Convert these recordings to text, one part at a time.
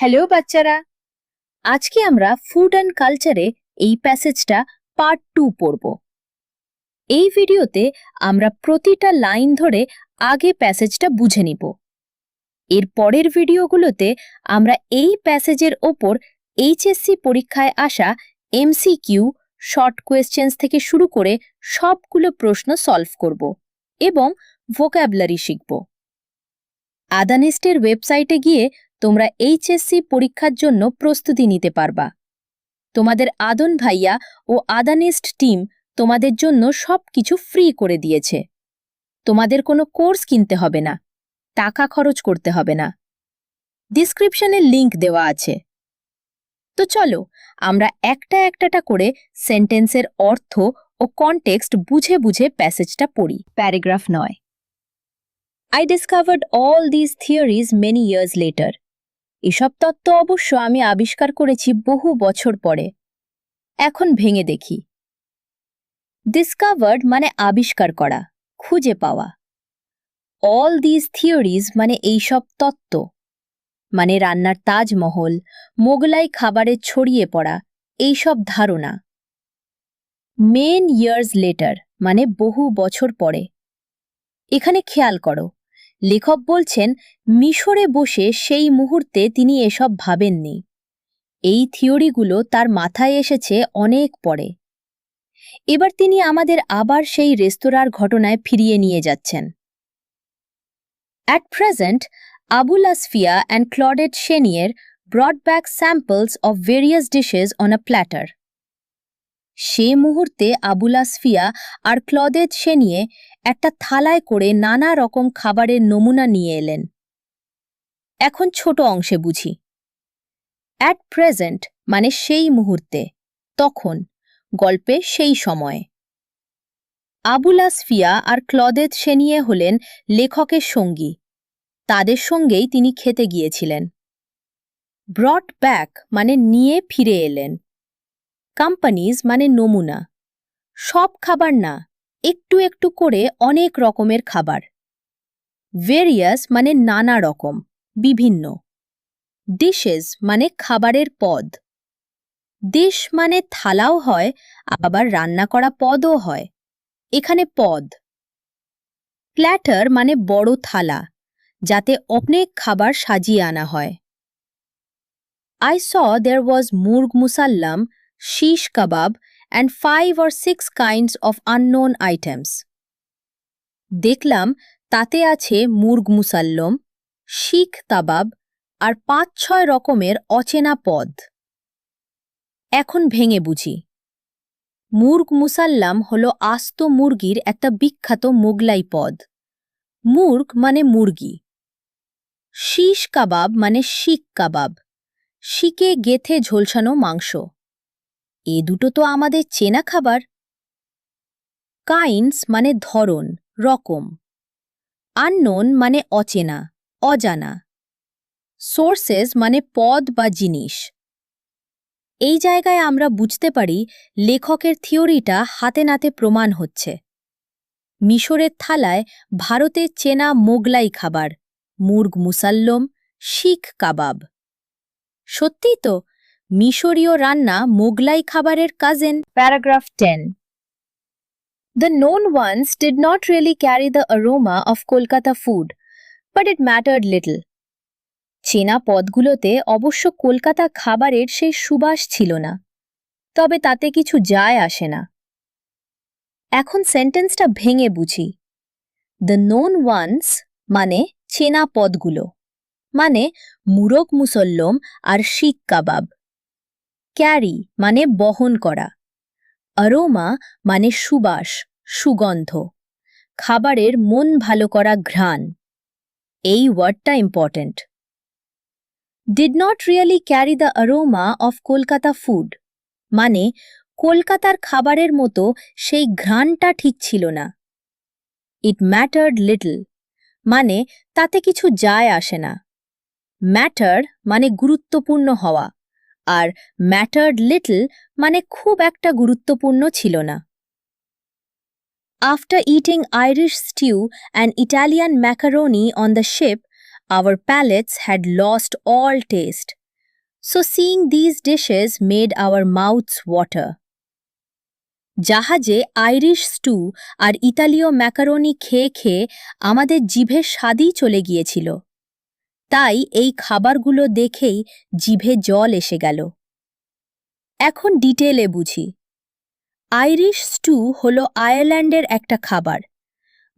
Hello বাচ্চারা, আজকে আমরা ফুড অ্যান্ড কালচারে এই প্যাসেজটা পার্ট 2 পড়ব। এই ভিডিওতে আমরা প্রতিটা লাইন ধরে আগে প্যাসেজটা বুঝে নিব। এর পরের ভিডিওগুলোতে আমরা এই প্যাসেজের ওপর এইচএসসি পরীক্ষায় আসা এমসিকিউ, শর্ট কোয়েশ্চেন্স থেকে শুরু করে সবগুলো প্রশ্ন সলভ করব এবং ভোক্যাবুলারি শিখব। আদানেস্টের ওয়েবসাইটে গিয়ে তোমরা এইচএসসি পরীক্ষার জন্য প্রস্তুতি নিতে পারবা। তোমাদের আদন ভাইয়া ও আদানেস্ট টিম তোমাদের জন্য সবকিছু ফ্রি করে দিয়েছে। তোমাদের কোনো কোর্স কিনতে হবে না, টাকা খরচ করতে হবে না। ডিসক্রিপশনে লিংক দেওয়া আছে। তো চলো আমরা একটা করে সেন্টেন্সের অর্থ ও কনটেক্সট বুঝে বুঝে প্যাসেজটা পড়ি। Paragraph 9। I discovered all these theories many years later. এসব তত্ত্ব অবশ্য আমি আবিষ্কার করেছি বহু বছর পরে। এখন ভেঙে দেখি। ডিসকভার্ড মানে আবিষ্কার করা, খুঁজে পাওয়া। অল দিস থিওরিজ মানে এইসব তত্ত্ব, মানে রান্নার তাজমহল, মোগলাই খাবারে ছড়িয়ে পড়া এইসব ধারণা। মেন ইয়ার্স লেটার মানে বহু বছর পরে। এখানে খেয়াল করো, লেখক বলছেন মিশরে বসে সেই মুহূর্তে তিনি এসব ভাবেননি। এই থিওরিগুলো তার মাথায় এসেছে অনেক পরে। এবার তিনি আমাদের আবার সেই রেস্তোরাঁর ঘটনায় ফিরিয়ে নিয়ে যাচ্ছেন। At present, Abul Asfiya and Claudette Chenier brought back samples of various dishes on a platter. সে মুহূর্তে আবুল আসফিয়া আর ক্লদেট শেনিয়ে একটা থালায় করে নানা রকম খাবারের নমুনা নিয়ে এলেন। এখন ছোট অংশে বুঝি। অ্যাট প্রেজেন্ট মানে সেই মুহূর্তে, তখন, গল্পে সেই সময়ে। আবুল আসফিয়া আর ক্লদেট শেনিয়ে হলেন লেখকের সঙ্গী, তাদের সঙ্গেই তিনি খেতে গিয়েছিলেন। ব্রট ব্যাক মানে নিয়ে ফিরে এলেন। কোম্পানিজ মানে নমুনা, সব খাবার না, একটু একটু করে অনেক রকমের খাবার। ভেরিয়াস মানে নানা রকম, বিভিন্ন। ডিশেস মানে খাবারের পদ। ডিশ মানে থালাও হয়, আবার রান্না করা পদও হয়, এখানে পদ। প্ল্যাটার মানে বড় থালা, যাতে অনেক খাবার সাজিয়ে আনা হয়। I saw there was murg musallam, shish kebab and 5 or 6 kinds of unknown items. দেখলাম তাতে আছে মুর্গ মুসাল্লম, শিখ কাবাব আর 5-6 রকমের অচেনা পদ। এখন ভেঙে বুঝি। মুর্গ মুসাল্লাম হল আস্ত মুরগির একটা বিখ্যাত মোগলাই পদ। মুর্গ মানে মুরগি। শিশ কাবাব মানে শিক কাবাব, শিকে গেথে ঝলসানো মাংস। এ দুটো তো আমাদের চেনা খাবার। কাইন্ডস মানে ধরন, রকম। আননোন মানে অচেনা, অজানা। সোর্সেস মানে পদ বা জিনিস। এই জায়গায় আমরা বুঝতে পারি লেখকের থিওরিটা হাতে নাতে প্রমাণ হচ্ছে। মিশরের থালায় ভারতের চেনা মোগলাই খাবার, মুর্গ মুসাল্লম, শিখ কাবাব। সত্যিই তো, মিশরীয় রান্না মোগলাই খাবারের cousin. Paragraph 10। The known ones did not really carry the aroma of Kolkata food, but it mattered little. চেনা পদগুলোতে অবশ্য কলকাতা খাবারের সেই সুবাস ছিল না, তবে তাতে কিছু যায় আসে না। এখন সেন্টেন্সটা ভেঙে বুঝি। দ্য নোন ওয়ান্স মানে চেনা পদগুলো, মানে মুরগ মুসল্লম আর শিক কাবাব। ক্যারি মানে বহন করা। অ্যারোমা মানে সুবাস, সুগন্ধ, খাবারের মন ভালো করা ঘ্রাণ। এই ওয়ার্ডটা important. did not really carry the aroma of Kolkata food মানে কলকাতার খাবারের মতো সেই ঘ্রাণটা ঠিক ছিল না। It mattered little মানে তাতে কিছু যায় আসে না। ম্যাটার মানে গুরুত্বপূর্ণ হওয়া, আর mattered little মানে খুব একটা গুরুত্বপূর্ণ ছিল না। After eating Irish stew and Italian macaroni on the ship, our palates had lost all taste, So seeing these dishes made our mouths water. জাহাজে আইরিশ স্টু আর ইতালীয় ম্যাকারোনি খেয়ে খেয়ে আমাদের জিভের স্বাদই চলে গিয়েছিল। তাই এই খাবারগুলো দেখেই জিভে জল এসে গেল। এখন ডিটেলে বুঝি। আইরিশ স্টু হলো আয়ারল্যান্ডের একটা খাবার।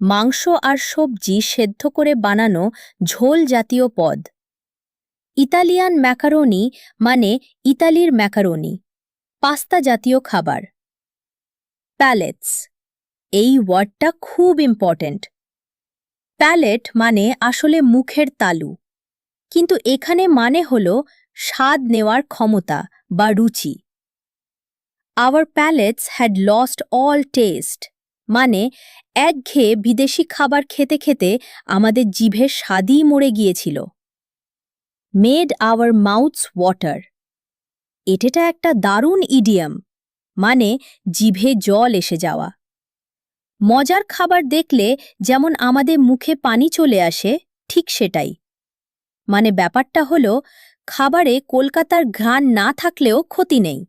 মাংস আর সবজি সেদ্ধ করে বানানো ঝোল জাতীয় পদ। ইতালিয়ান ম্যাকারোনি মানে ইতালির ম্যাকারোনি, পাস্তা জাতীয় খাবার। প্যালেটস, এই ওয়ার্ডটা খুব ইম্পর্ট্যান্ট। প্যালেট মানে আসলে মুখের তালু, কিন্তু এখানে মানে হলো স্বাদ নেওয়ার ক্ষমতা বা রুচি। Our palates had lost all taste, মানে একঘেয়ে বিদেশি খাবার খেতে খেতে আমাদের জিভের স্বাদই মরে গিয়েছিল। Made our mouths water, এটা একটা দারুণ ইডিয়াম, মানে জিভে জল এসে যাওয়া। মজার খাবার দেখলে যেমন আমাদের মুখে পানি চলে আসে, ঠিক সেটাই। মানে ব্যাপারটা হলো খাবারে কলকাতার ঘ্রাণ না থাকলেও ক্ষতি নেই,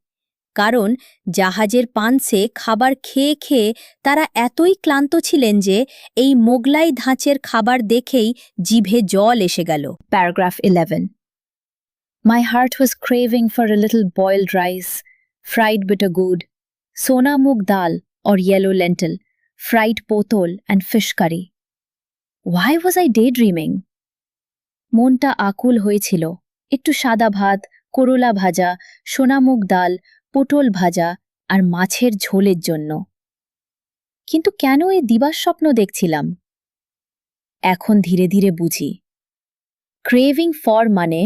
কারণ জাহাজের পানসে খাবার খেয়ে খেয়ে তারা এতই ক্লান্ত ছিলেন যে এই মোগলাই ধাঁচের খাবার দেখেই জিভে জল এসে গেল। Paragraph 11. My heart was craving for a little boiled rice, fried bitter gourd, sona moog dal or yellow lentil, fried potol and fish curry. Why was I daydreaming? মনটা আকুল হয়েছিল একটু সাদা ভাত, করলা ভাজা, সোনামুগ ডাল, পটল ভাজা আর মাছের ঝোলের জন্য। কিন্তু কেন এই দিবাস স্বপ্ন দেখছিলাম? এখন ধীরে ধীরে বুঝি। ক্রেভিং ফর মানে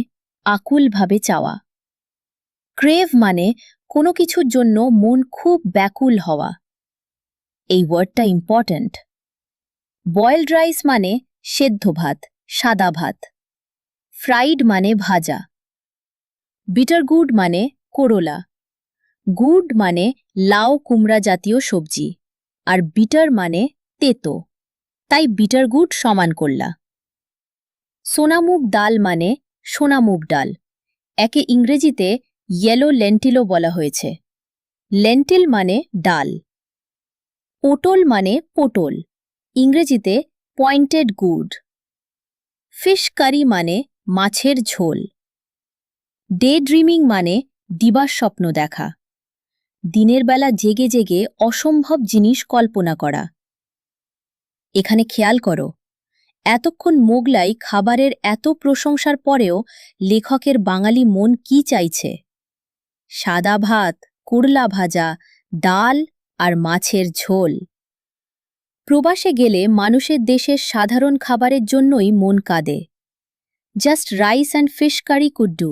আকুলভাবে চাওয়া। ক্রেভ মানে কোনো কিছুর জন্য মন খুব ব্যাকুল হওয়া। এই ওয়ার্ডটা ইম্পর্ট্যান্ট। বয়েলড রাইস মানে সেদ্ধ ভাত, সাদা ভাত। ফ্রাইড মানে ভাজা। বিটার গুড মানে করলা। গুড মানে লাউ কুমড়া জাতীয় সবজি, আর বিটার মানে তেতো, তাই বিটার গুড সমান করলা। সোনামুগ ডাল মানে সোনামুগ ডাল, একে ইংরেজিতে ইয়েলো লেন্টিলও বলা হয়েছে। লেন্টিল মানে ডাল। পটল মানে পটল, ইংরেজিতে পয়েন্টেড গুড। ফিশ কারি মানে মাছের ঝোল। ডে ড্রিমিং মানে দিবাস স্বপ্ন দেখা, দিনের বেলা জেগে জেগে অসম্ভব জিনিস কল্পনা করা। এখানে খেয়াল করো, এতক্ষণ মোগলাই খাবারের এত প্রশংসার পরেও লেখকের বাঙালি মন কি চাইছে? সাদা ভাত, করলা ভাজা, ডাল আর মাছের ঝোল। প্রবাসে গেলে মানুষের দেশের সাধারণ খাবারের জন্যই মন কাঁদে। Just rice and fish curry could do,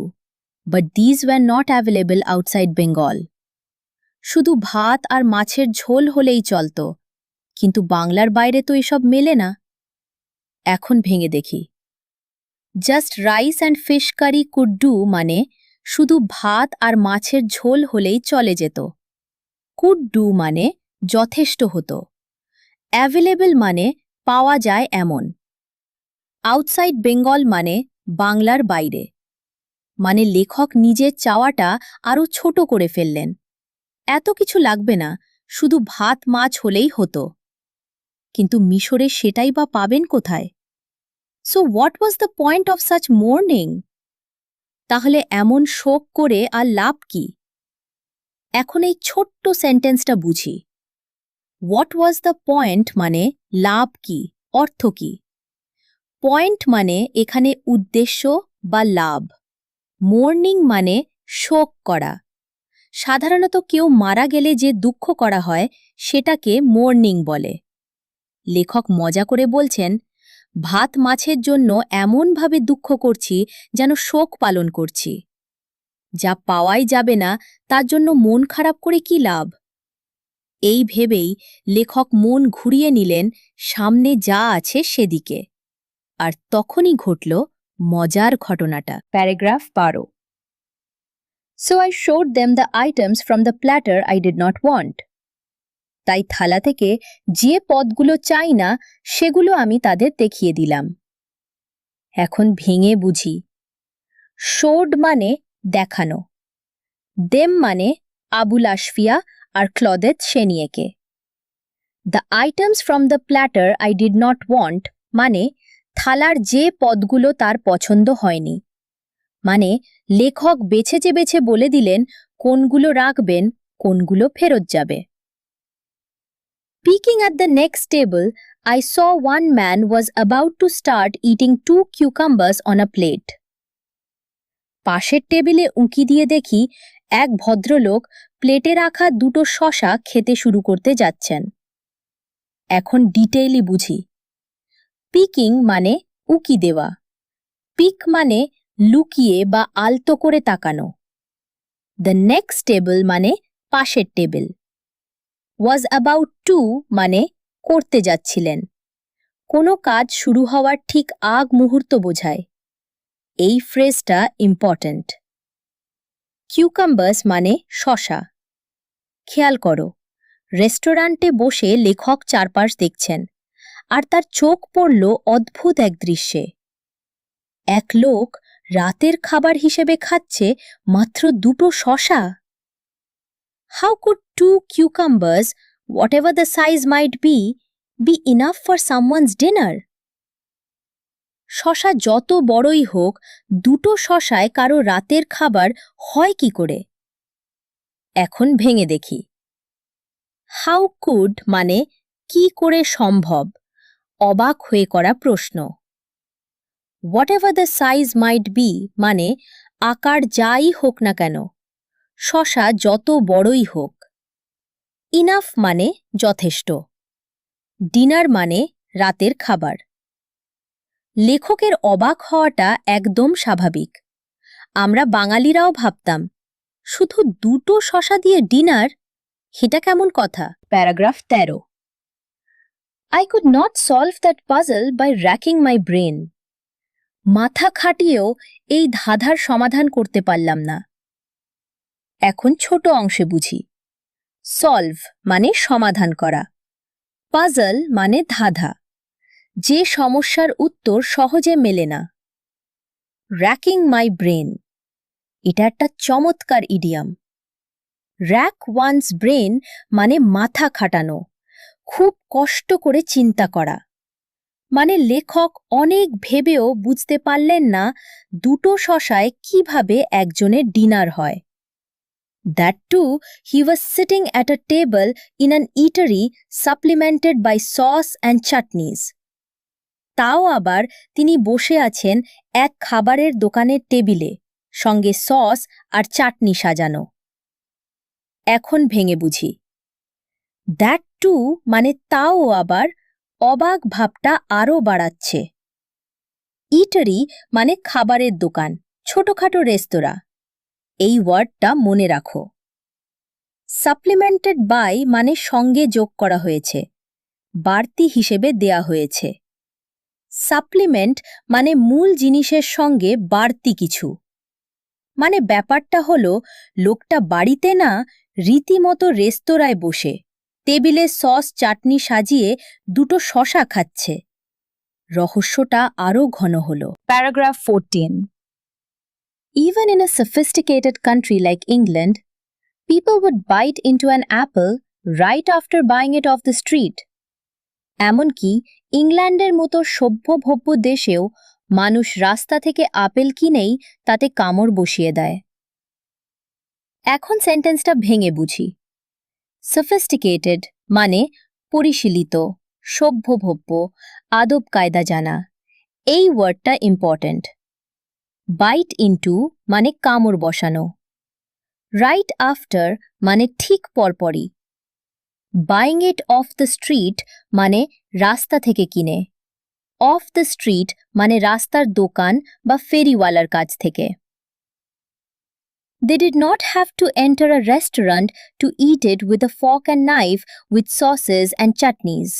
but these were not available outside Bengal. শুধু ভাত আর মাছের ঝোল হলেই চলত, কিন্তু বাংলার বাইরে তো এসব মেলে না। এখন ভেঙে দেখি। Just rice and fish curry could do মানে শুধু ভাত আর মাছের ঝোল হলেই চলে যেত। কুড ডু মানে যথেষ্ট হতো। অ্যাভেলেবল মানে পাওয়া যায় এমন। আউটসাইড বেঙ্গল মানে বাংলার বাইরে। মানে লেখক নিজের চাওয়াটা আরও ছোট করে ফেললেন। এত কিছু লাগবে না, শুধু ভাত মাছ হলেই হতো। কিন্তু মিশরে সেটাই বা পাবেন কোথায়? So what was the point of such mourning? তাহলে এমন শোক করে আর লাভ কি? এখন এই ছোট্ট সেন্টেন্সটা বুঝি। হোয়াট ওয়াজ দ্য পয়েন্ট মানে লাভ কি, অর্থ কি? পয়েন্ট মানে এখানে উদ্দেশ্য বা লাভ। মোর্নিং মানে শোক করা। সাধারণত কেউ মারা গেলে যে দুঃখ করা হয় সেটাকে মোর্নিং বলে। লেখক মজা করে বলছেন, ভাত মাছের জন্য এমনভাবে দুঃখ করছি যেন শোক পালন করছি। যা পাওয়াই যাবে না তার জন্য মন খারাপ করে কি লাভ? এই ভেবেই লেখক মন ঘুরিয়ে নিলেন সামনে যা আছে সেদিকে। আর তখনই ঘটল মজার ঘটনাটা। Paragraph 12. So I showed them the items from the platter I did not want. তাই থালা থেকে যে পদগুলো চাই না সেগুলো আমি তাদের দেখিয়ে দিলাম। এখন ভেঙে বুঝি। শোড মানে দেখানো। দেম মানে আবুল আশফিয়া আর ক্লদেথ সেনিয়েকে। The items from the platter I did not want মানে থালার যে পদগুলো তার পছন্দ হয়নি। মানে লেখক বেছে বেছে বলে দিলেন কোনগুলো রাখবেন, কোনগুলো ফেরত যাবে। Peeking at the next table, I saw one man was about to start eating 2 cucumbers on a plate. পাশের টেবিলে উঁকি দিয়ে দেখি এক ভদ্রলোক প্লেটে রাখা 2টো শসা খেতে শুরু করতে যাচ্ছেন। এখন ডিটেইলি বুঝি। পিকিং মানে উঁকি দেওয়া, পিক মানে লুকিয়ে বা আলতো করে তাকানো। দ্য নেক্সট টেবিল মানে পাশের টেবিল। ওয়াজ অ্যাবাউট টু মানে করতে যাচ্ছিলেন, কোনো কাজ শুরু হওয়ার ঠিক আগ মুহূর্ত বোঝায়। এই ফ্রেজটা ইম্পর্ট্যান্ট। কিউকাম্বার্স মানে শসা। খেয়াল করো, রেস্টুরেন্টে বসে লেখক চারপাশ দেখছেন আর তার চোখ পড়ল অদ্ভুত এক দৃশ্যে। এক লোক রাতের খাবার হিসেবে খাচ্ছে মাত্র 2টো শসা। How could 2 cucumbers, whatever the size might be enough for someone's dinner? শসা যত বড়ই হোক, 2টো শসায় কারো রাতের খাবার হয় কি করে? এখন ভেঙে দেখি। হাউ কুড মানে কি করে সম্ভব, অবাক হয়ে করা প্রশ্ন। Whatever the size might be মানে আকার যাই হোক না কেন, শসা যত বড়ই হোক। ইনাফ মানে যথেষ্ট। ডিনার মানে রাতের খাবার। লেখকের অবাক হওয়াটা একদম স্বাভাবিক। আমরা বাঙালিরাও ভাবতাম শুধু 2টো শসা দিয়ে ডিনার, এটা কেমন কথা? Paragraph 13। I could not solve that puzzle by racking my brain. মাথা খাটিয়েও এই ধাঁধার সমাধান করতে পারলাম না। এখন ছোট অংশে বুঝি। সলভ মানে সমাধান করা, পাজল মানে ধাঁধা, যে সমস্যার উত্তর সহজে মেলে না। র্যাকিং মাই ব্রেন, এটা একটা চমৎকার ইডিয়াম। র্যাক ওয়ান্স ব্রেন মানে মাথা খাটানো, খুব কষ্ট করে চিন্তা করা। মানে লেখক অনেক ভেবেও বুঝতে পারলেন না 2টো শসায় কিভাবে একজনের ডিনার হয়। That too, he was sitting at a table in an eatery supplemented by sauce and chutneys. তাও আবার তিনি বসে আছেন এক খাবারের দোকানের টেবিলে, সঙ্গে সস আর চাটনি সাজানো। এখন ভেঙে বুঝি। দ্যাট টু মানে তাও আবার, অবাক ভাবটা আরও বাড়াচ্ছে। ইটারি মানে খাবারের দোকান, ছোটখাটো রেস্তোরাঁ। এই ওয়ার্ডটা মনে রাখো। সাপ্লিমেন্টেড বাই মানে সঙ্গে যোগ করা হয়েছে, বাড়তি হিসেবে দেয়া হয়েছে। সাপ্লিমেন্ট মানে মূল জিনিসের সঙ্গে বাড়তি কিছু। মানে ব্যাপারটা হলো লোকটা বাড়িতে না, রীতিমতো রেস্তোরাঁয় বসে টেবিলে সস চাটনি সাজিয়ে 2টো শসা খাচ্ছে। রহস্যটা আরও ঘন হলো। Paragraph 14। Even in a sophisticated country like England, people would bite into an apple right after buying it off the street. এমনকি ইংল্যান্ডের মতো সভ্যভব্য দেশেও মানুষ রাস্তা থেকে আপেল কিনেই তাতে কামড় বসিয়ে দেয়। এখন সেন্টেন্সটা ভেঙে বুঝি। সফিস্টিকেটেড মানে পরিশীলিত, সভ্যভব্য, আদব কায়দা জানা। এই ওয়ার্ডটা ইম্পর্ট্যান্ট। বাইট ইনটু মানে কামড় বসানো। রাইট আফটার মানে ঠিক পরপরই। Buying it off the street মানে রাস্তা থেকে কিনে। অফ দ্য স্ট্রিট মানে রাস্তার দোকান বা ফেরিওয়ালার কাছ থেকে। They did not have to enter a restaurant to eat it with a fork and knife with sauces and chutneys.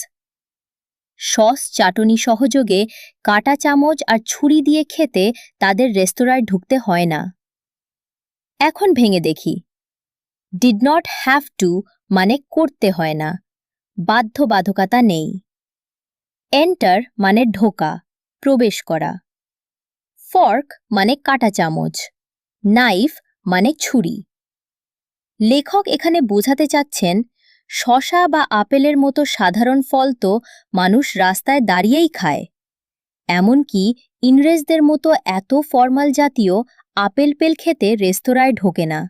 Sauce চাটনি সহযোগে কাঁটা চামচ আর ছুরি দিয়ে খেতে তাদের রেস্তোরাঁয় ঢুকতে হয় না। এখন ভেঙে দেখি। ডিড নট হ্যাভ টু মানে করতে হয় না, বাধ্যবাধকতা নেই। এন্টার মানে ঢোকা, প্রবেশ করা। ফর্ক মানে কাঁটা চামচ। নাইফ মানে ছুরি। লেখক এখানে বোঝাতে চাচ্ছেন শসা বা আপেলের মতো সাধারণ ফল তো মানুষ রাস্তায় দাঁড়িয়েই খায়, এমনকি ইংরেজদের মতো এত ফর্মাল জাতীয় আপেল পেল খেতে রেস্তোরাঁয় ঢোকে না।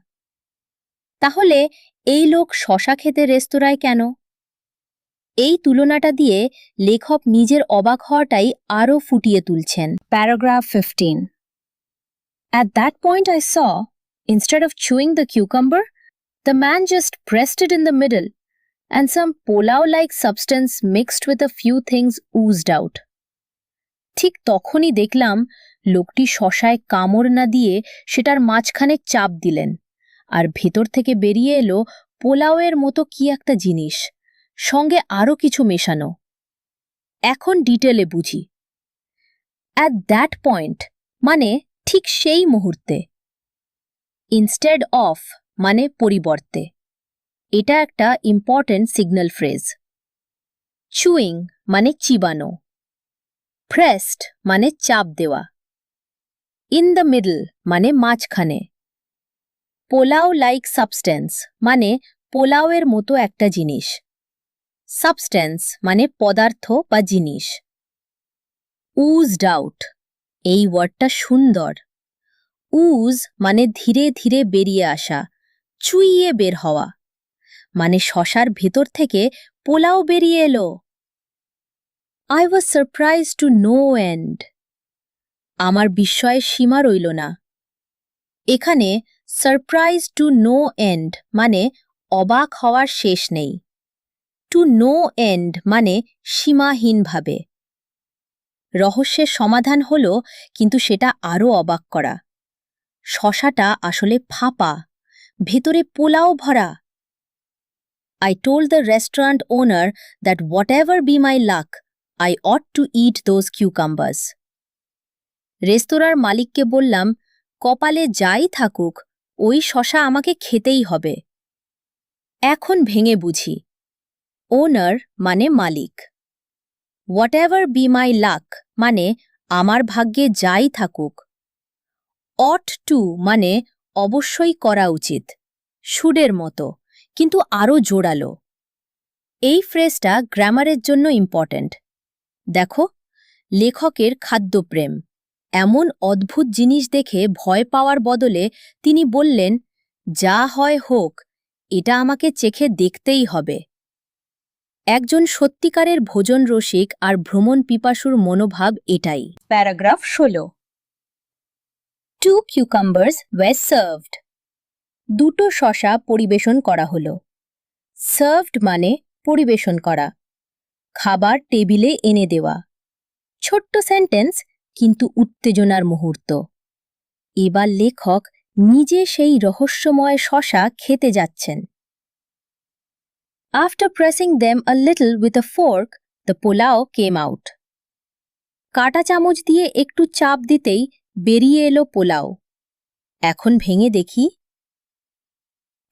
তাহলে এই লোক শসা খেতে রেস্তোরাঁয় কেন? এই তুলনাটা দিয়ে লেখক নিজের অবাক হওয়াটাই আরও ফুটিয়ে তুলছেন। Paragraph 15. At that point I saw, instead of chewing the cucumber, the man just pressed it in the middle, and some pulao-like substance mixed with a few things oozed out. ঠিক তখনই দেখলাম লোকটি শসায় কামড় না দিয়ে সেটার মাঝখানে চাপ দিলেন, আর ভেতর থেকে বেরিয়ে এলো পোলাওয়ের মতো কি একটা জিনিস, সঙ্গে আরও কিছু মেশানো। এখন ডিটেলে বুঝি। অ্যাট দ্যাট পয়েন্ট মানে ঠিক সেই মুহূর্তে। ইনস্টেড অফ মানে পরিবর্তে। এটা একটা ইম্পর্ট্যান্ট সিগন্যাল ফ্রেজ। চুইং মানে চিবানো। প্রেসড মানে চাপ দেওয়া। ইন দ্য মিডল মানে মাঝখানে। পোলাও লাইক সাবস্টেন্স মানে পোলাওয়ের মতো একটা জিনিস। সাবস্টেন্স মানে পদার্থ বা জিনিস। উজড আউট, এই ওয়ার্ডটা সুন্দর। উজ মানে ধীরে ধীরে বেরিয়ে আসা, চুইয়ে বের হওয়া, মানে শসার ভেতর থেকে পোলাও বেরিয়ে এলো। I was surprised to no end. আমার বিস্ময়ের সীমা রইল না। এখানে সারপ্রাইজ টু নো এন্ড মানে অবাক হওয়ার শেষ নেই। টু নো এন্ড মানে সীমাহীনভাবে। রহস্যের সমাধান হলো, কিন্তু সেটা আরও অবাক করা। শসাটা আসলে ফাঁপা, ভেতরে পোলাও ভরা। I told the restaurant owner that whatever be my luck, I ought to eat those cucumbers. রেস্তোরাঁর মালিককে বললাম, কপালে যাই থাকুক ওই শসা আমাকে খেতেই হবে। এখন ভেঙে বুঝি। ওনার মানে মালিক। হোয়াটএভার বি মাই লাক মানে আমার ভাগ্যে যাই থাকুক। অট টু মানে অবশ্যই করা উচিত, সুডের মতো, কিন্তু আরও জোরালো। এই ফ্রেজটা গ্রামারের জন্য ইম্পর্ট্যান্ট। দেখো, লেখকের খাদ্যপ্রেম। এমন অদ্ভুত জিনিস দেখে ভয় পাওয়ার বদলে তিনি বললেন, যা হয় হোক, এটা আমাকে চেখে দেখতেই হবে। একজন সত্যিকারের ভোজন রসিক আর ভ্রমণ পিপাসুর মনোভাব এটাই। প্যারাগ্রাফ 16. 2 cucumbers were served. দুটো শসা পরিবেশন করা হলো। সার্ভড মানে পরিবেশন করা, খাবার টেবিলে এনে দেওয়া। ছোট্ট সেন্টেন্স, কিন্তু উত্তেজনার মুহূর্ত। এবার লেখক নিজে সেই রহস্যময় শসা খেতে যাচ্ছেন। After pressing them a little with a fork, the pulao came out. কাঁটা চামচ দিয়ে একটু চাপ দিতেই বেরিয়ে এলো পোলাও। এখন ভেঙে দেখি।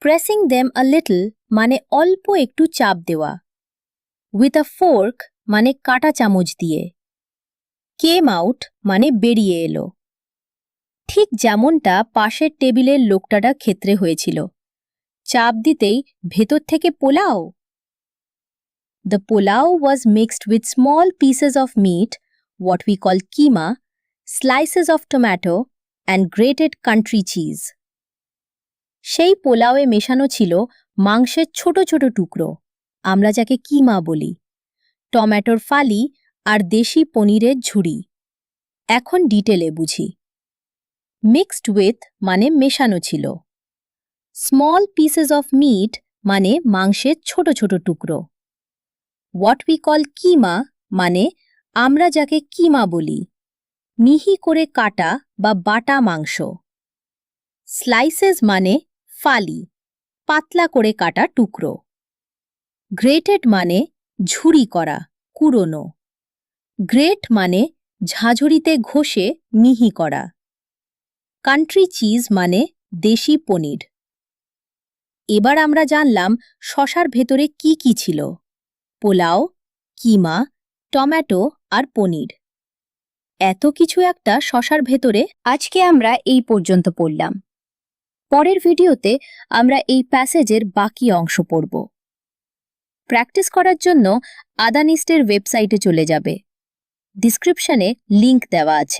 প্রেসিং দেম আ লিটল মানে অল্প একটু চাপ দেওয়া। উইথ আ ফোর্ক মানে কাঁটা চামচ দিয়ে। কেম আউট মানে বেরিয়ে এলো। ঠিক যেমনটা পাশের টেবিলের লোকটাটা ক্ষেত্রে হয়েছিল। চাপ দিতেই ভেতর থেকে pulao. The pulao was mixed with small pieces of meat, what we call keema, slices of tomato, and grated country cheese. সেই পোলাওয়ে মেশানো ছিল মাংসের ছোট ছোট টুকরো, আমরা যাকে কিমা বলি, টমেটোর ফালি আর দেশি পনিরের ঝুড়ি। এখন ডিটেলে বুঝি। মিক্সড উইথ মানে মেশানো ছিল। স্মল পিসেস অফ মিট মানে মাংসের ছোট ছোট টুকরো। হোয়াট উই কল কিমা মানে আমরা যাকে কিমা বলি, মিহি করে কাটা বা বাটা মাংস। স্লাইসেস মানে ফালি, পাতলা করে কাটা টুকরো। গ্রেটেড মানে ঝুরি করা, কুড়োনো। গ্রেট মানে ঝাঁঝরিতে ঘষে মিহি করা। কান্ট্রি চিজ মানে দেশি পনির। এবার আমরা জানলাম শসার ভেতরে কি কি ছিল। পোলাও, কিমা, টমেটো আর পনির। এত কিছু একটা শসার ভেতরে। আজকে আমরা এই পর্যন্ত পড়লাম। পরের ভিডিওতে আমরা এই প্যাসেজের বাকি অংশ পড়ব। প্র্যাকটিস করার জন্য আদানিস্টের ওয়েবসাইটে চলে যাবে। ডিসক্রিপশনে লিংক দেওয়া আছে।